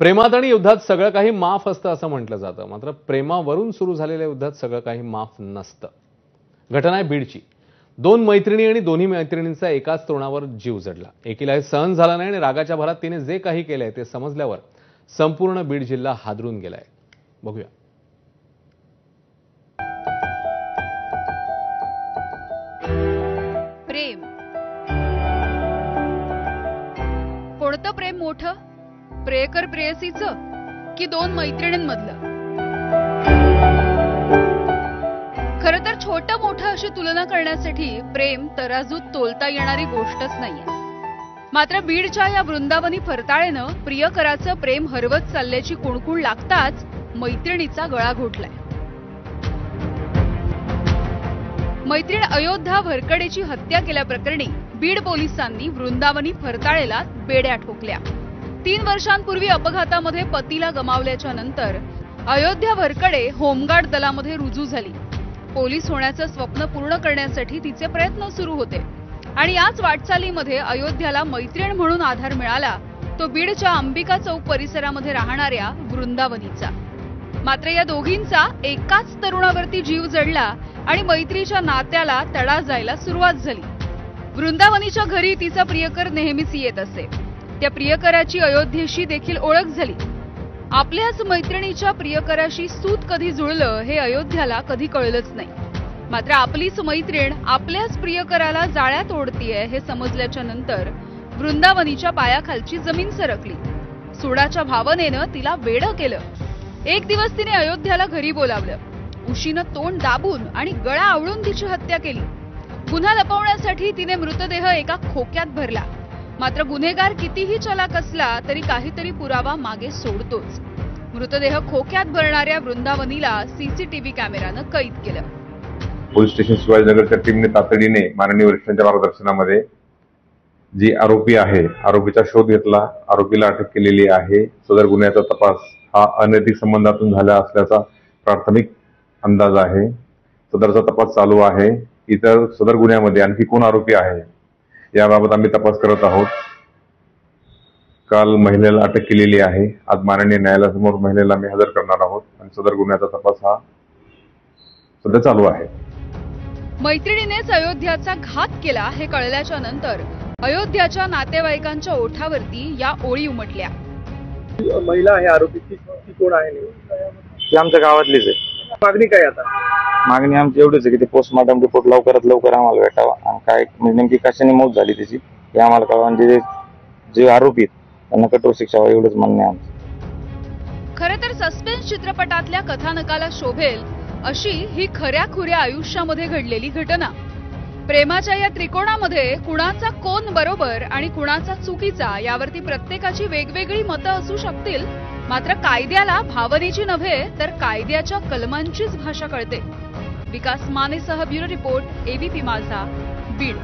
प्रेमात आणि युद्धात सगळं काही माफ असतं असं म्हटलं जातं, मात्र प्रेमावरून सुरू झालेल्या युद्धात सगळं काही माफ नसतं। घटना आहे बीडची। दोन मैत्रिणी आणि दोन्ही मैत्रिणींचा एकाच तरुणावर जीव जडला। एकीला हे सहन झालं नाही आणि रागाच्या भरात तिने जे काही केलंय ते समजल्यावर संपूर्ण बीड जिल्हा हादरून गेलाय। बघूया। प्रेम, कोणतं प्रेम मोठं? प्रेयकर प्रेयसीचं की दोन मैत्रिणींमधलं? खरं तर छोटं मोठं अशी तुलना करण्यासाठी प्रेम तराजूत तोलता येणारी गोष्टच नाहीये। मात्र बीडच्या या वृंदावनी फरताळेनं प्रियकराचं प्रेम हरवत चालल्याची कुणकुण लागताच मैत्रिणीचा गळा घोटलाय। मैत्रीण अयोध्या भरकडेची हत्या केल्याप्रकरणी बीड पोलिसांनी वृंदावनी फरताळेला बेड्या ठोकल्या। 3 वर्षांपूर्वी अपघातामध्ये पतीला गमावल्याच्या नंतर अयोध्या भरकडे होमगार्ड दलामध्ये रुजू झाली। पोलीस होण्याचं स्वप्न पूर्ण करण्यासाठी तिचे प्रयत्न सुरू होते आणि याच वाटचालीमध्ये अयोध्याला मैत्रीण म्हणून आधार मिळाला, तो बीडच्या अंबिका चौक परिसरामध्ये राहणाऱ्या वृंदावनीचा। मात्र या दोघींचा एकाच तरुणावरती जीव जडला आणि मैत्रीच्या नात्याला तडा जायला सुरुवात झाली। वृंदावनीच्या घरी तिचा प्रियकर नेहमीच येत असे। त्या प्रियकराची अयोध्येशी देखील ओळख झाली। आपल्याच मैत्रिणीच्या प्रियकराशी सूत कधी जुळलं हे अयोध्याला कधी कळलंच नाही। मात्र आपलीच मैत्रीण आपल्याच प्रियकराला जाळ्यात ओढतीये हे समजल्याच्या नंतर वृंदावनीच्या पायाखालची जमीन सरकली। सुडाच्या भावनेनं तिला वेडं केलं। एक दिवस तिने अयोध्याला घरी बोलावलं। उशीनं तोंड दाबून आणि गळा आवळून तिची हत्या केली। गुन्हा लपवण्यासाठी तिने मृतदेह एका खोक्यात भरला। मात्र गुन्हेगार कितीही चलाक असला तरी काहीतरी पुरावा मागे सोडतोच। मृतदेह खोक्यात भरणाऱ्या वृंदावनीला सीसीटीव्ही कॅमेरानं कैद केलं। पोलीस स्टेशन शिवाजीनगरच्या टीमने तातडीने माननीय वरिष्ठांच्या मार्गदर्शनामध्ये जी आरोपी आहे, आरोपीचा शोध घेतला, आरोपीला अटक केलेली आहे। सदर गुन्ह्याचा तपास हा अनैतिक संबंधातून झाला असल्याचा प्राथमिक अंदाज आहे। सदरचा तपास चालू आहे। इतर सदर गुन्ह्यामध्ये आणखी कोण आरोपी आहे याबाबत आम्ही तपास करत आहोत। काल महिलेला अटक केलेली आहे। आज माननीय न्यायालयासमोर महिलेला आम्ही हजर करणार आहोत आणि सदर गुन्ह्याचा तपास हा सध्या चालू आहे। मैत्रिणीनेच अयोध्याचा घात केला हे कळल्याच्या नंतर अयोध्याच्या नातेवाईकांच्या ओठावरती या ओळी उमटल्या। महिला आहे आरोपी, ती कोण आहे? ती आमच्या गावातलीच आहे। मागणी काय आता? मागणी आमची एवढीच आहे की ते पोस्टमॉर्टम रिपोर्ट लवकरात लवकर आम्हाला भेटावा आणि काय नेमकी कशाने मौत झाली त्याची हे आम्हाला कळवा आणि जे आरोपी त्यांना कठोर शिक्षा व्हावी एवढंच म्हणणं आहे आमचं। खरं तर सस्पेन्स चित्रपटातल्या कथानकाला शोभेल अशी ही खऱ्या-खुऱ्या आयुष्यामध्ये घडलेली घटना। प्रेमाच्या या त्रिकोणामध्ये कुणाचा कोण बरोबर आणि कुणाचा चुकीचा यावरती प्रत्येकाची वेगवेगळी मतं असू शकतील, मात्र कायद्याला भावनेची नव्हे तर कायद्याच्या कलमांचीच भाषा कळते। विकास मानेसह ब्युरो रिपोर्ट, एबीपी माझा, बीड।